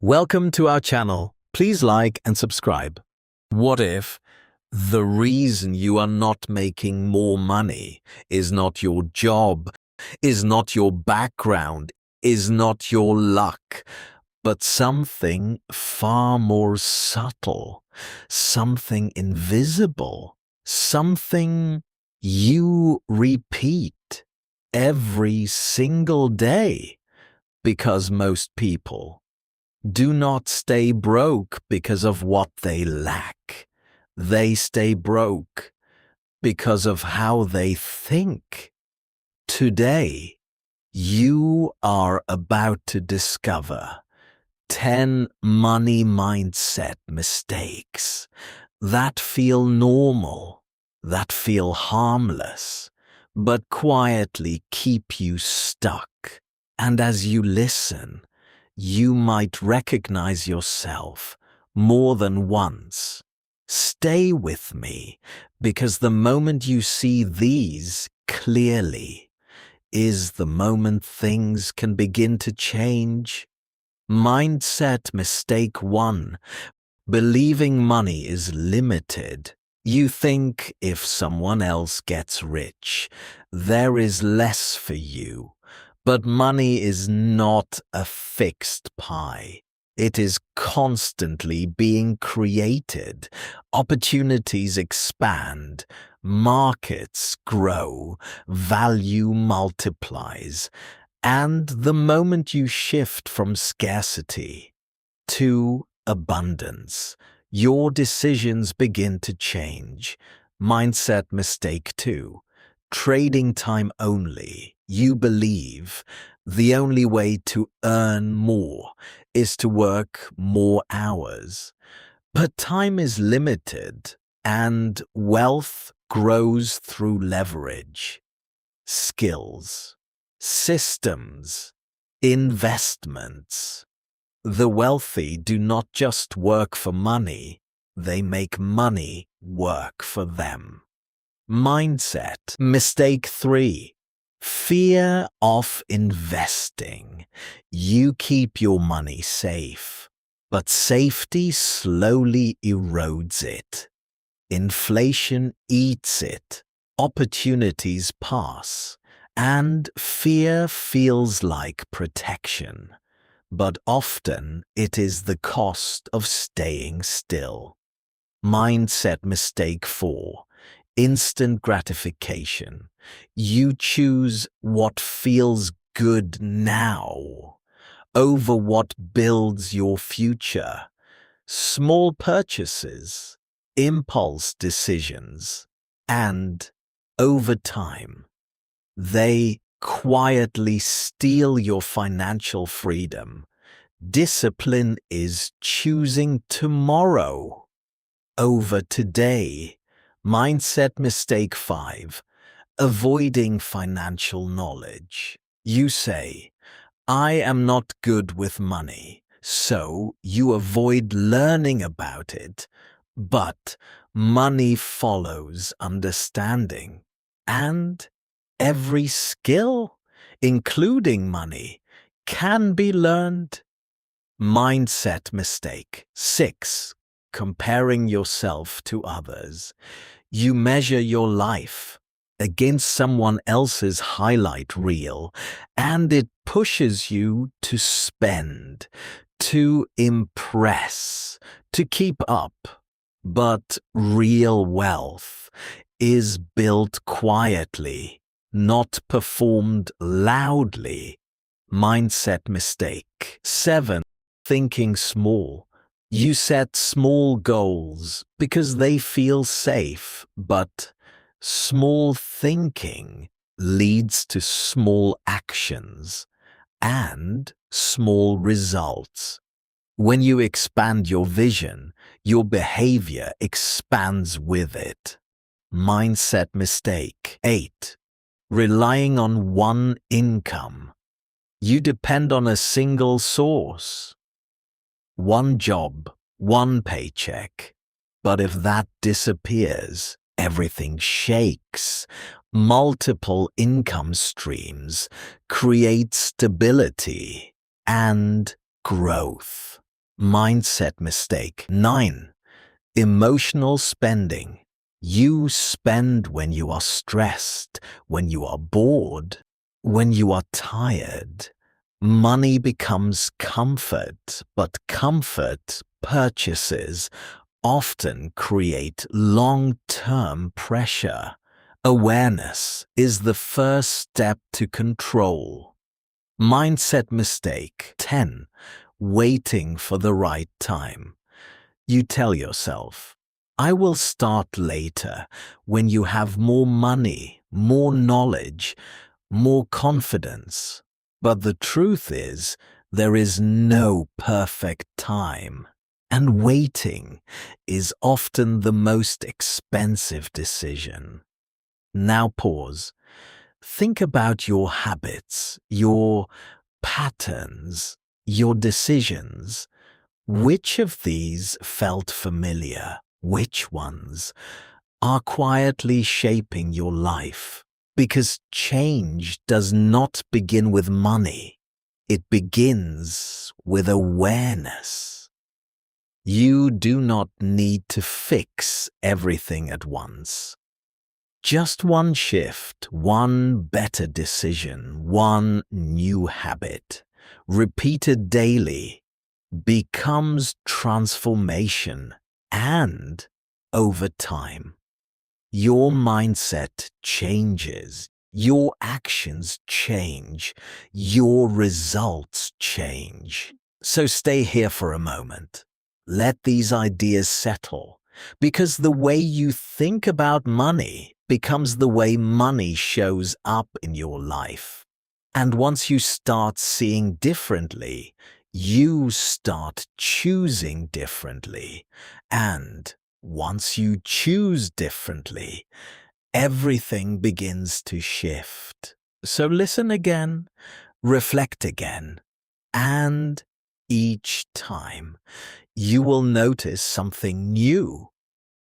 Welcome to our channel. Please like and subscribe. What if the reason you are not making more money is not your job, is not your background, is not your luck, but something far more subtle, something invisible, something you repeat every single day? Because most people do not stay broke because of what they lack. They stay broke because of how they think. Today, you are about to discover 10 money mindset mistakes that feel normal, that feel harmless, but quietly keep you stuck. And as you listen, you might recognize yourself more than once. Stay with me, because the moment you see these clearly is the moment things can begin to change. Mindset mistake 1. Believing money is limited. You think if someone else gets rich, there is less for you. But money is not a fixed pie. It is constantly being created. Opportunities expand, markets grow, value multiplies. And the moment you shift from scarcity to abundance, your decisions begin to change. Mindset mistake 2. Trading time only. You believe the only way to earn more is to work more hours. But time is limited, and wealth grows through leverage, skills, systems, investments. The wealthy do not just work for money, they make money work for them. Mindset mistake 3. Fear of investing. You keep your money safe, but safety slowly erodes it. Inflation eats it, opportunities pass, and fear feels like protection. But often it is the cost of staying still. Mindset mistake 4. Instant gratification. You choose what feels good now over what builds your future. Small purchases, impulse decisions, and over time, they quietly steal your financial freedom. Discipline is choosing tomorrow over today. Mindset mistake 5. Avoiding financial knowledge. You say, I am not good with money, so you avoid learning about it. But money follows understanding, and every skill, including money, can be learned. Mindset mistake 6. Comparing yourself to others. You measure your life against someone else's highlight reel, and it pushes you to spend, to impress, to keep up. But real wealth is built quietly, not performed loudly. Mindset mistake 7. Thinking small. You set small goals because they feel safe, but small thinking leads to small actions and small results. When you expand your vision, your behavior expands with it. Mindset mistake 8. Relying on one income. You depend on a single source. One job, one paycheck. But if that disappears, everything shakes. Multiple income streams create stability and growth. Mindset mistake 9. Emotional spending. You spend when you are stressed, when you are bored, when you are tired. Money becomes comfort, but comfort purchases often create long-term pressure. Awareness is the first step to control. Mindset mistake 10. Waiting for the right time. You tell yourself, I will start later when you have more money, more knowledge, more confidence. But the truth is, there is no perfect time. And waiting is often the most expensive decision. Now pause. Think about your habits, your patterns, your decisions. Which of these felt familiar? Which ones are quietly shaping your life? Because change does not begin with money. It begins with awareness. You do not need to fix everything at once. Just one shift, one better decision, one new habit, repeated daily, becomes transformation, and over time, your mindset changes, your actions change, your results change. So stay here for a moment. Let these ideas settle, because the way you think about money becomes the way money shows up in your life. And once you start seeing differently, you start choosing differently. And once you choose differently, everything begins to shift. So listen again, reflect again, and each time you will notice something new.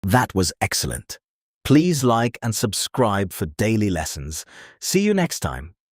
That was excellent. Please like and subscribe for daily lessons. See you next time.